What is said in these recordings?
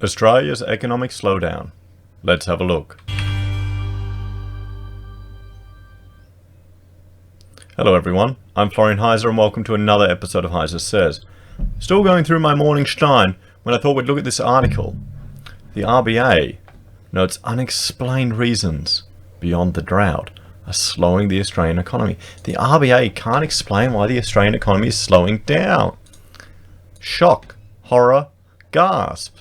Australia's economic slowdown. Let's have a look. Hello everyone, I'm Florian Heise and welcome to another episode of Heise Says. Still going through my morning stein when I thought we'd look at this article. The RBA notes unexplained reasons beyond the drought are slowing the Australian economy. The RBA can't explain why the Australian economy is slowing down. Shock, horror, gasp.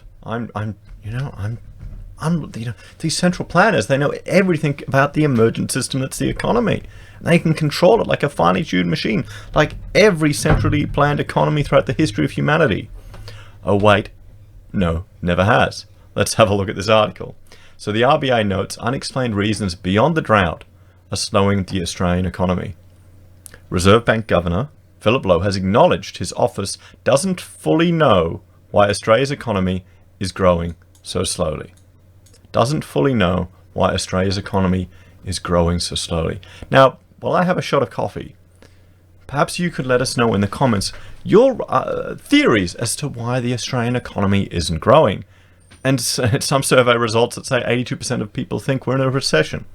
These central planners, they know everything about the emergent system that's the economy. They can control it like a finely tuned machine, like every centrally planned economy throughout the history of humanity. Oh wait, no, never has. Let's have a look at this article. So the RBA notes unexplained reasons beyond the drought are slowing the Australian economy. Reserve Bank Governor Philip Lowe has acknowledged his office doesn't fully know why Australia's economy is growing so slowly. Doesn't fully know why Australia's economy is growing so slowly. Now, while I have a shot of coffee, perhaps you could let us know in the comments your theories as to why the Australian economy isn't growing. And some survey results that say 82% of people think we're in a recession.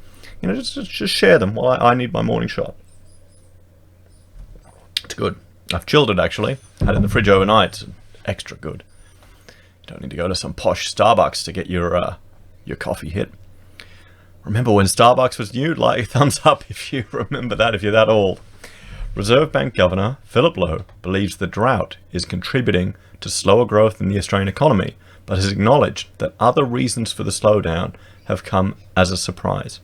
You know, just share them while I need my morning shot. It's good. I've chilled it actually. Had it in the fridge overnight. It's extra good. You don't need to go to some posh Starbucks to get your coffee hit. Remember when Starbucks was new? Like a thumbs up if you remember that, if you're that old. Reserve Bank Governor Philip Lowe believes the drought is contributing to slower growth in the Australian economy, but has acknowledged that other reasons for the slowdown have come as a surprise.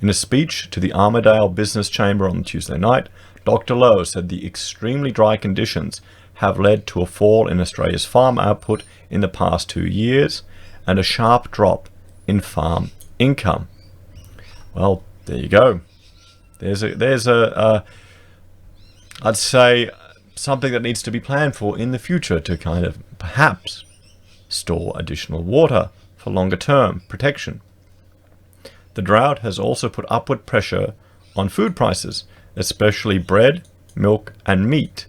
In a speech to the Armidale Business Chamber on Tuesday night, Dr. Lowe said the extremely dry conditions have led to a fall in Australia's farm output in the past 2 years and a sharp drop in farm income. Well, there you go. There's a I'd say something that needs to be planned for in the future to kind of perhaps store additional water for longer term protection. The drought has also put upward pressure on food prices, especially bread, milk and meat,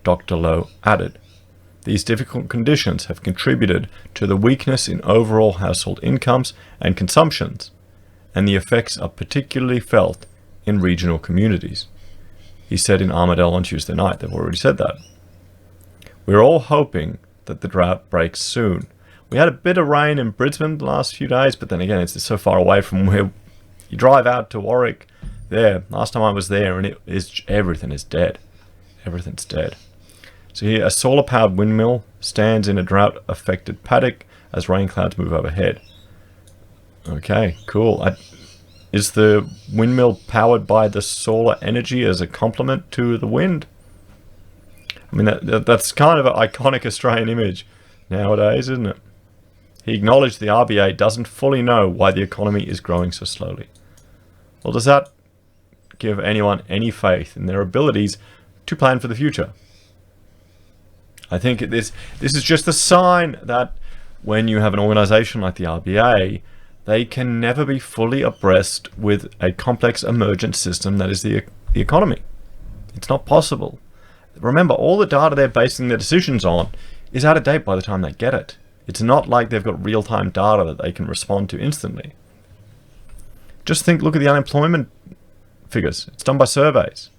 Dr. Lowe added. These difficult conditions have contributed to the weakness in overall household incomes and consumptions, and the effects are particularly felt in regional communities. He said in Armidale on Tuesday night. They've already said that. We're all hoping that the drought breaks soon. We had a bit of rain in Brisbane the last few days, but then again, it's so far away from where you drive out to Warwick. There, last time I was there, and everything is dead. Everything's dead. So here, a solar-powered windmill stands in a drought-affected paddock as rain clouds move overhead. Okay, cool. Is the windmill powered by the solar energy as a complement to the wind? I mean, that's kind of an iconic Australian image nowadays, isn't it? He acknowledged the RBA doesn't fully know why the economy is growing so slowly. Well, does that give anyone any faith in their abilities to plan for the future? I think this is just a sign that when you have an organization like the RBA, they can never be fully abreast with a complex emergent system that is the economy. It's not possible. Remember, all the data they're basing their decisions on is out of date by the time they get it. It's not like they've got real-time data that they can respond to instantly. Just look at the unemployment figures. It's done by surveys.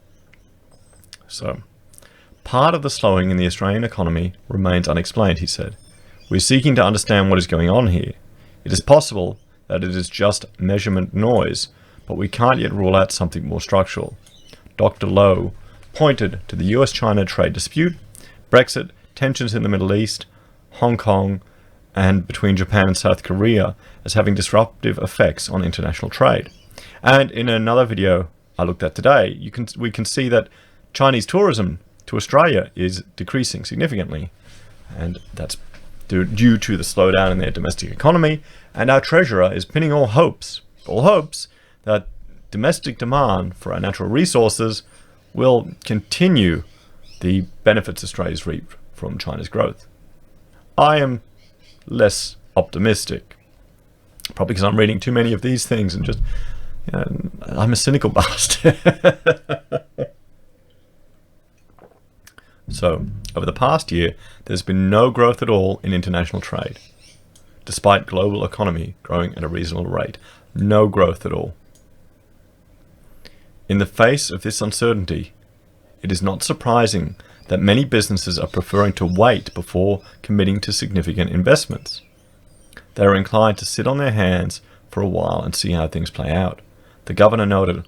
So, part of the slowing in the Australian economy remains unexplained, he said. We're seeking to understand what is going on here. It is possible that it is just measurement noise, but we can't yet rule out something more structural. Dr. Lowe pointed to the US-China trade dispute, Brexit, tensions in the Middle East, Hong Kong, and between Japan and South Korea as having disruptive effects on international trade. And in another video I looked at today, we can see that Chinese tourism to Australia is decreasing significantly, and that's due to the slowdown in their domestic economy. And our treasurer is pinning all hopes that domestic demand for our natural resources will continue the benefits Australia's reap from China's growth. I am less optimistic, probably because I'm reading too many of these things and just, I'm a cynical bastard. So, over the past year, there's been no growth at all in international trade, despite global economy growing at a reasonable rate. No growth at all. In the face of this uncertainty, it is not surprising that many businesses are preferring to wait before committing to significant investments. They are inclined to sit on their hands for a while and see how things play out. The governor noted,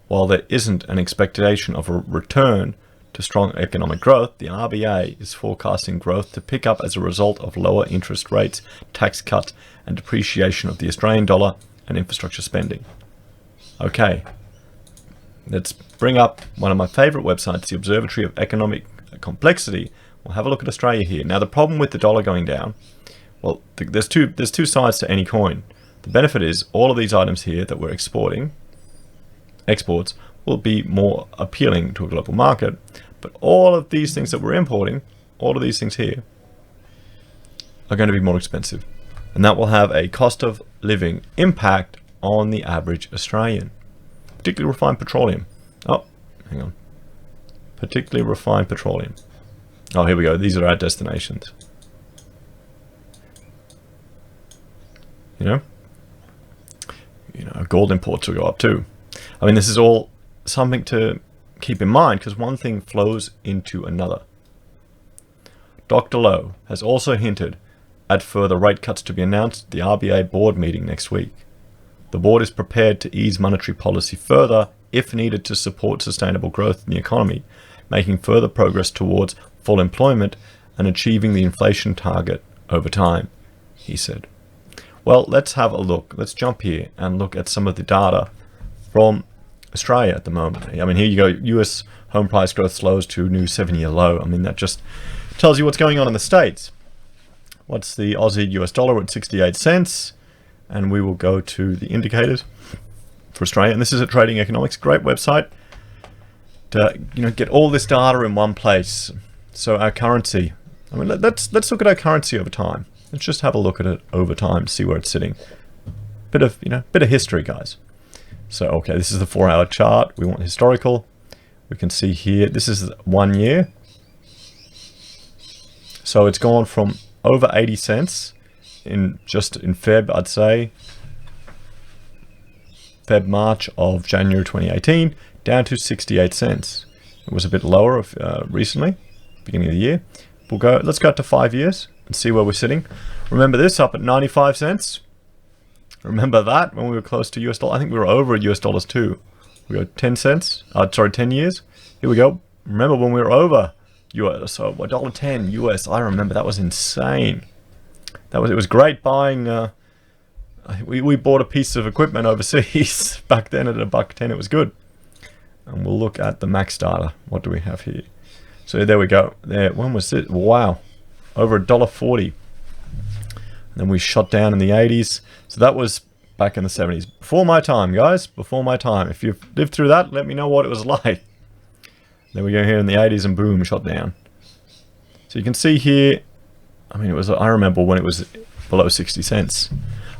while there isn't an expectation of a return to strong economic growth, the RBA is forecasting growth to pick up as a result of lower interest rates, tax cuts, and depreciation of the Australian dollar and infrastructure spending. Okay, let's bring up one of my favorite websites, the Observatory of Economic Complexity. We'll have a look at Australia here. Now, the problem with the dollar going down, well, there's two sides to any coin. The benefit is all of these items here that we're exports will be more appealing to a global market. But all of these things that we're importing, all of these things here, are going to be more expensive. And that will have a cost of living impact on the average Australian. Particularly refined petroleum. Oh, hang on. Particularly refined petroleum. Oh, here we go. These are our destinations. You know, gold imports will go up too. I mean, this is all something to keep in mind because one thing flows into another. Dr. Lowe has also hinted at further rate cuts to be announced at the RBA board meeting next week. The board is prepared to ease monetary policy further if needed to support sustainable growth in the economy, making further progress towards full employment and achieving the inflation target over time, he said. Well, let's have a look. Let's jump here and look at some of the data from Australia at the moment. I mean, here you go. US home price growth slows to new 7-year low. I mean, that just tells you what's going on in the States. What's the Aussie US dollar at 68 cents? And we will go to the indicators for Australia. And this is at Trading Economics, great website to get all this data in one place. So our currency. I mean, let's look at our currency over time. Let's just have a look at it over time to see where it's sitting. Bit of history, guys. So, okay, this is the 4-hour chart. We want historical. We can see here, this is 1 year. So it's gone from over 80 cents in Feb, I'd say. March of January 2018, down to 68 cents. It was a bit lower recently, beginning of the year. Let's go to 5 years and see where we're sitting. Remember this, up at 95 cents. Remember that when we were close to US dollar? I think we were over at US dollars too. We got 10 cents. 10 years. Here we go. Remember when we were over US? So $1.10 US. I remember that was insane. It was great buying. We bought a piece of equipment overseas back then at $1.10. It was good. And we'll look at the max data. What do we have here? So there we go. There. When was it? Wow, over $1.40. And then we shot down in the 80s. So that was back in the 70s. Before my time, guys. Before my time. If you've lived through that, let me know what it was like. Then we go here in the 80s and boom, shot down. So you can see here, I mean, I remember when it was below 60 cents.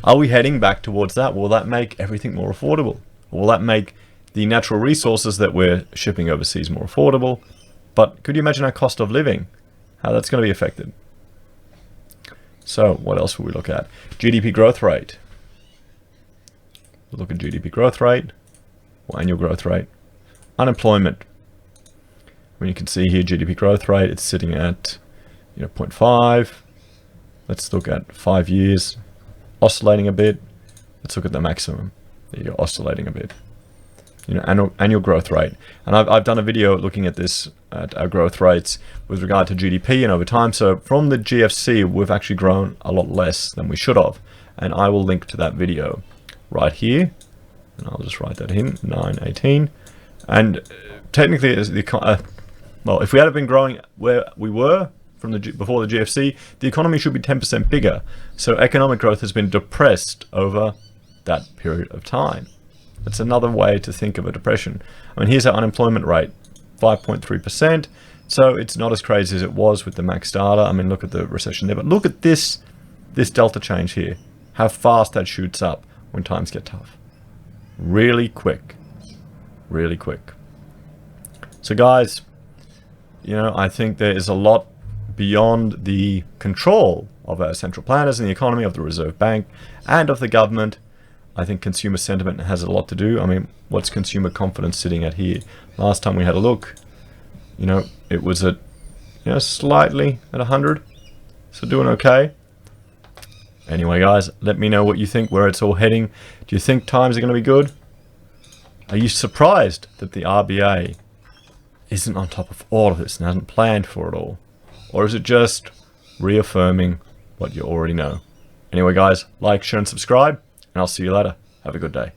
Are we heading back towards that? Will that make everything more affordable? Or will that make the natural resources that we're shipping overseas more affordable? But could you imagine our cost of living? How that's going to be affected? So what else will we look at? GDP growth rate. We'll look at GDP growth rate, or annual growth rate. Unemployment. When you can see here, GDP growth rate, it's sitting at 0.5. Let's look at 5 years, oscillating a bit. Let's look at the maximum. There you go, oscillating a bit. Annual growth rate. And I've done a video looking at this, at our growth rates with regard to GDP and over time. So from the GFC, we've actually grown a lot less than we should have. And I will link to that video right here. And I'll just write that in, 918. And technically, well, if we had been growing where we were before the GFC, the economy should be 10% bigger. So economic growth has been depressed over that period of time. That's another way to think of a depression. I mean, here's our unemployment rate, 5.3%. So it's not as crazy as it was with the max data. I mean, look at the recession there. But look at this delta change here. How fast that shoots up when times get tough. Really quick. Really quick. So guys, you know, I think there is a lot beyond the control of our central planners in the economy, of the Reserve Bank, and of the government. I think consumer sentiment has a lot to do. I mean, what's consumer confidence sitting at here? Last time we had a look, you know, it was at, you know, slightly at 100. So doing okay. Anyway, guys, let me know what you think, where it's all heading. Do you think times are going to be good? Are you surprised that the RBA isn't on top of all of this and hasn't planned for it all? Or is it just reaffirming what you already know? Anyway, guys, like, share, and subscribe, and I'll see you later. Have a good day.